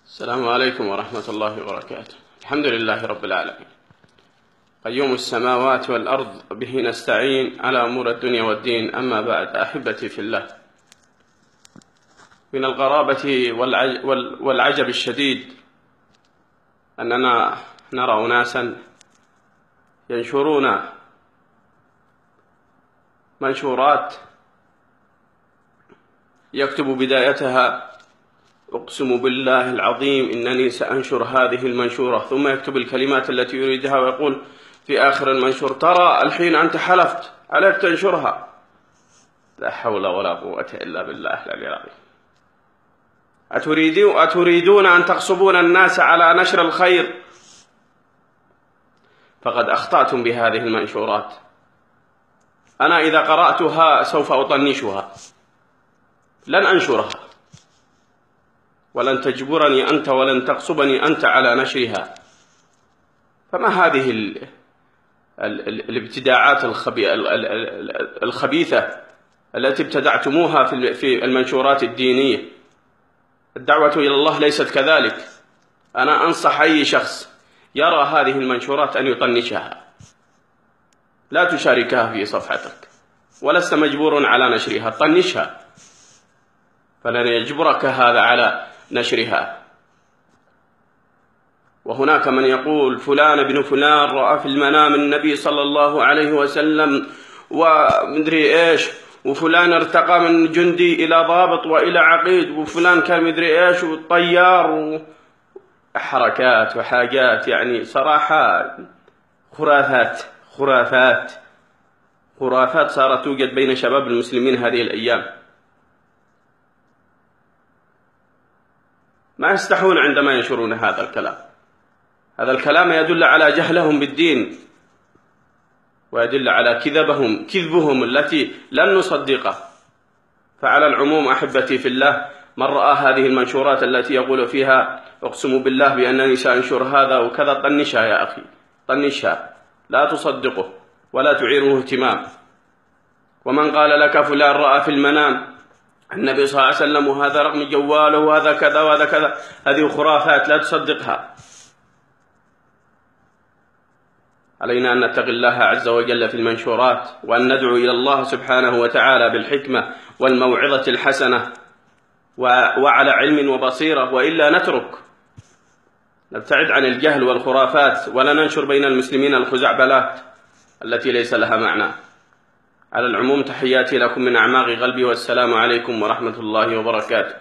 السلام عليكم ورحمة الله وبركاته. الحمد لله رب العالمين قيوم السماوات والأرض، به نستعين على أمور الدنيا والدين. أما بعد، أحبتي في الله، من الغرابة والعجب الشديد أننا نرى أناسا ينشرون منشورات يكتب بدايتها: أقسم بالله العظيم إنني سأنشر هذه المنشورة، ثم يكتب الكلمات التي يريدها ويقول في آخر المنشور: ترى الحين أنت حلفت، عليك تنشرها. لا حول ولا قوة إلا بالله العلي العظيم. أتريدون أن تغصبون الناس على نشر الخير؟ فقد أخطأتم بهذه المنشورات. أنا إذا قرأتها سوف أطنشها، لن أنشرها، ولن تجبرني أنت ولن تغصبني أنت على نشرها. فما هذه الابتداعات الخبيثة التي ابتدعتموها في المنشورات الدينية؟ الدعوة إلى الله ليست كذلك. أنا أنصح أي شخص يرى هذه المنشورات أن يطنشها، لا تشاركها في صفحتك، ولست مجبور على نشرها، طنشها، فلن يجبرك هذا على نشرها. وهناك من يقول فلان بن فلان رأى في المنام النبي صلى الله عليه وسلم ومدري إيش، وفلان ارتقى من جندي إلى ضابط وإلى عقيد، وفلان كان مدري إيش وطيار، حركات وحاجات، يعني صراحة خرافات صارت توجد بين شباب المسلمين هذه الأيام. ما يستحون عندما ينشرون هذا الكلام. هذا الكلام يدل على جهلهم بالدين، ويدل على كذبهم التي لن نصدقه. فعلى العموم أحبتي في الله، من رأى هذه المنشورات التي يقول فيها أقسم بالله بأنني سأنشر هذا وكذا، طنشها يا أخي، طنشها، لا تصدقه ولا تعيره اهتمام. ومن قال لك فلان رأى في المنام النبي صلى الله عليه وسلم وهذا رقم جواله وهذا كذا وهذا كذا، هذه خرافات لا تصدقها. علينا أن نتقي الله عز وجل في المنشورات، وأن ندعو إلى الله سبحانه وتعالى بالحكمة والموعظة الحسنة وعلى علم وبصيرة، وإلا نبتعد عن الجهل والخرافات، ولا ننشر بين المسلمين الخزعبلات التي ليس لها معنى. على العموم، تحياتي لكم من أعماق قلبي، والسلام عليكم ورحمة الله وبركاته.